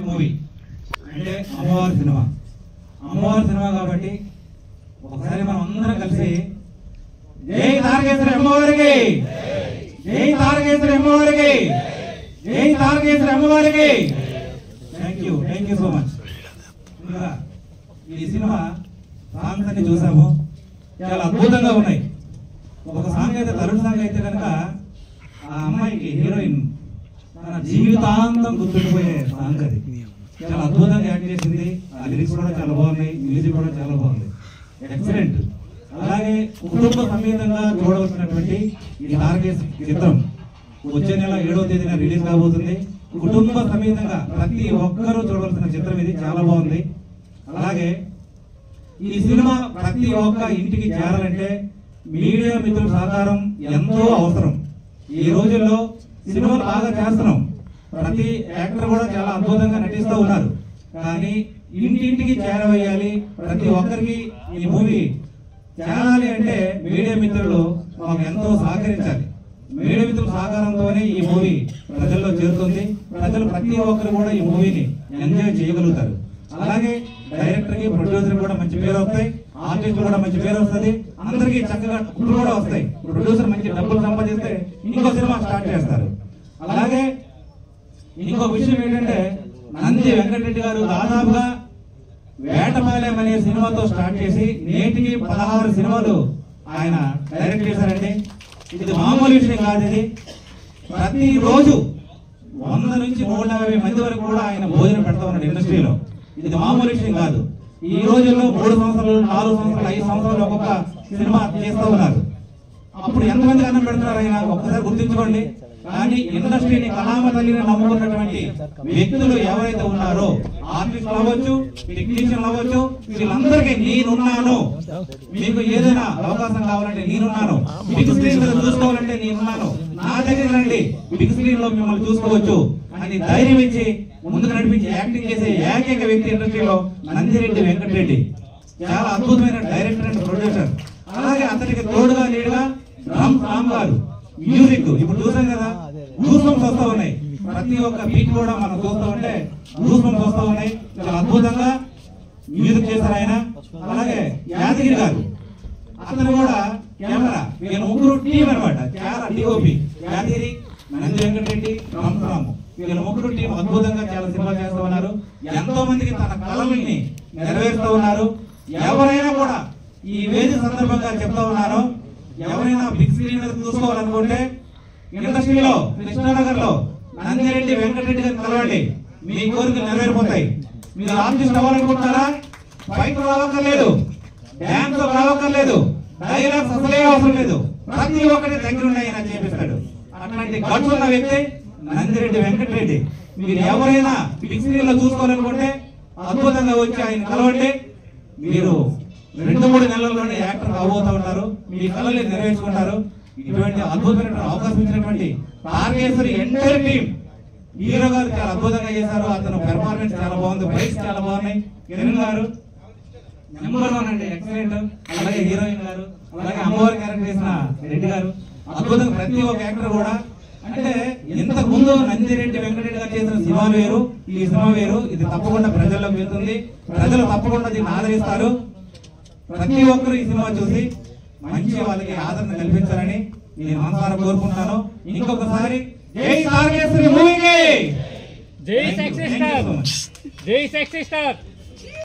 Movie అంటే అమ్మవారి cinema కాబట్టి ఒకసారి మనం అందరం కలిసి జై తారకేశ్వరి అమ్మవారికి, జై తారకేశ్వరి అమ్మవారికి, జై తారకేశ్వరి అమ్మవారికి. Thank you so much. ఈ సినిమా సాంగ్స్ అన్ని చూసాము, చాలా అద్భుతంగా ఉన్నాయి. ఒక సాంగ్ అయితే తరుణ్ సాంగ్ అయితే కనుక ఆ అమ్మాయికి హీరోయిన్ తన జీవితాంతం గుర్తుండిపోయే సాంగ్ అది. చాలా అద్భుతంగా యాక్ట్ చేసింది. ఆ లిరిక్స్ కూడా చాలా బాగున్నాయి, మ్యూజిక్ కూడా చాలా బాగుంది, ఎక్సలెంట్. అలాగే కుటుంబ సమేతంగా చూడవలసినటువంటి ఈ తారకేశ్వరి చిత్రం వచ్చే నెల 7వ తేదీన రిలీజ్ కాబోతుంది. కుటుంబ సమేతంగా ప్రతి ఒక్కరూ చూడవలసిన చిత్రం ఇది, చాలా బాగుంది. అలాగే ఈ సినిమా ప్రతి ఒక్క ఇంటికి చేరాలంటే మీడియా మిత్రుల సహకారం ఎంతో అవసరం. ఈ రోజుల్లో సినిమాలు బాగా చేస్తున్నాం, ప్రతి యాక్టర్ కూడా చాలా అద్భుతంగా నటిస్తూ ఉన్నారు. కానీ ఇంటింటికి చేరవేయాలి, ప్రతి ఒక్కరికి ఈ మూవీ చేరాలి అంటే మీడియా మిత్రులు మాకు ఎంతో సహకరించాలి. మీడియా మిత్రుల సహకారంతోనే ఈ మూవీ ప్రజల్లో చేరుతుంది. ప్రజలు ప్రతి ఒక్కరు కూడా ఈ మూవీని ఎంజాయ్ చేయగలుగుతారు. అలాగే డైరెక్టర్ కి, ప్రొడ్యూసర్ కూడా మంచి పేరు వస్తాయి, ఆర్టిస్ట్ కూడా మంచి పేరు వస్తుంది, అందరికి చక్కగా కుట్లు కూడా వస్తాయి. ప్రొడ్యూసర్ మంచి డబ్బులు సంపాదిస్తే ఇంకో సినిమా స్టార్ట్ చేస్తారు. అలాగే ఇంకో విషయం ఏంటంటే నంది వెంకటరెడ్డి గారు దాదాపుగా వేటపాలెం అనే సినిమాతో స్టార్ట్ చేసి నేటికి 16 సినిమాలు ఆయన డైరెక్ట్ చేశారండి. ఇది మామూలు విషయం కాదు. ఇది ప్రతిరోజు 100 నుంచి 150 మంది వరకు కూడా ఆయన భోజనం పెడతా ఉన్నాడు ఇండస్ట్రీలో. ఇది మామూలు విషయం కాదు. ఈ రోజుల్లో 3 సంవత్సరాలు, 4 సంవత్సరాలు, 5 సంవత్సరాలు ఒక్కొక్క సినిమా చేస్తూ ఉన్నారు. అప్పుడు ఎంతమంది అన్నం పెడుతున్నారు ఆయన ఒక్కసారి గుర్తించుకోండి. కానీ ఇండస్ట్రీని కళామ తల్లిని నమ్ముకున్నటువంటి వ్యక్తులు ఎవరైతే ఉన్నారో, ఆర్టిస్టులు అవ్వచ్చు, టెక్నీషియన్లు అవ్వచ్చు, వీళ్ళందరికీ నేనున్నాను, మీకు ఏదైనా అవకాశం కావాలంటే నేనున్నాను, బిగ్ స్క్రీన్ మీద చూసుకోవాలంటే నేనున్నాను, నా దగ్గర రండి, బిగ్ స్క్రీన్ లో మిమ్మల్ని చూసుకోవచ్చు అని ధైర్యం ఇచ్చి ముందుకు నడిపించి యాక్టింగ్ చేసే ఏకైక వ్యక్తి ఇండస్ట్రీలో నందిరెడ్డి వెంకటరెడ్డి. చాలా అద్భుతమైన డైరెక్టర్ అండ్ ప్రొడ్యూసర్. అలాగే అతనికి తోడుగా లీడుగా రామ్ గారు మ్యూజిక్. ఇప్పుడు చూసాం కదా, గూస్ బంప్స్ వస్తూ ఉన్నాయి, ప్రతి ఒక్క బీట్ కూడా మనం చూస్తూ ఉంటే గూస్ బంప్స్ వస్తూ ఉన్నాయి. చాలా అద్భుతంగా మ్యూజిక్ చేశారు ఆయన. అలాగే యాదగిరి గారు, అతను కూడా కెమెరా, వీళ్ళ ముగ్గురు టీం అనమాట. చాలా డిఓపి యాదగిరి, నంది వెంకటరెడ్డి, రామ్, వీళ్ళ ముగ్గురు టీం అద్భుతంగా చాలా సినిమాలు చేస్తూ ఉన్నారు. ఎంతో మందికి తన కళల్ని నెరవేరుస్తూ ఉన్నారు. ఎవరైనా కూడా ఈ వేదిక సందర్భంగా చెప్తా ఉన్నారు, ఎవరైనా బిగ్ స్క్రీన్ మీద చూసుకోవాలనుకుంటే ఇండస్ట్రీలో కృష్ణానగర్ లో నందిరెడ్డి వెంకటరెడ్డి గారిని కలవండి, మీ కోరికలు నెరవేరిపోతాయి. మీరు ఆర్టిస్ట్ అవ్వాలనుకుంటారా, ఫైటర్ రావక్కర్లేదు, డాన్స్ రావక్కర్లేదు, డైలాగ్స్ అసలే అవసరం లేదు, ప్రతి ఒక్కటి దగ్గర ఉన్నాయి అని చేపిస్తాడు. అట్లాంటి గట్స్ ఉన్న వ్యక్తి నందిరెడ్డి వెంకటరెడ్డి. మీరు ఎవరైనా బిగ్ స్క్రీన్ లో చూసుకోవాలనుకుంటే అద్భుతంగా వచ్చి ఆయన కలవండి. మీరు 2-3 నెలల్లోనే యాక్టర్ అవబోతూ ఉంటారు, మీ కళల్ని నెరవేర్చుకుంటారు. ఇటువంటి అద్భుతమైన అవకాశం ఇచ్చినటువంటి తారకేశ్వరి ఎంటైర్ టీం, హీరో గారు చాలా అద్భుతంగా చేశారు. అతను పెర్ఫార్మెన్స్ చాలా బాగుంది, ఫైట్స్ చాలా బాగున్నాయి. కిరణ్ గారు నెంబర్ 1 అండి, ఎక్సలెంట్. అలాగే హీరోయిన్ గారు, అలాగే అమ్మవారి క్యారెక్టర్ చేసిన రెడ్డి గారు అద్భుతంగా. ప్రతి ఒక్క యాక్టర్ కూడా అంటే ఇంతకు ముందు నందిరెడ్డి వెంకటరెడ్డి గారు చేసిన సినిమా వేరు, ఈ సినిమా వేరు. ఇది తప్పకుండా ప్రజల్లోకి వెళ్తుంది, ప్రజలు తప్పకుండా దీన్ని ఆదరిస్తారు. ప్రతి ఒక్కరు ఈ సినిమా చూసి మంచి వాళ్ళకి ఆదరణ కల్పించాలని నేను మనసారా కోరుకుంటాను. ఇంకొకసారి జై తారకేశ్వరి మూవీకి, జై సెక్సీ స్టార్, జై సెక్సీ స్టార్.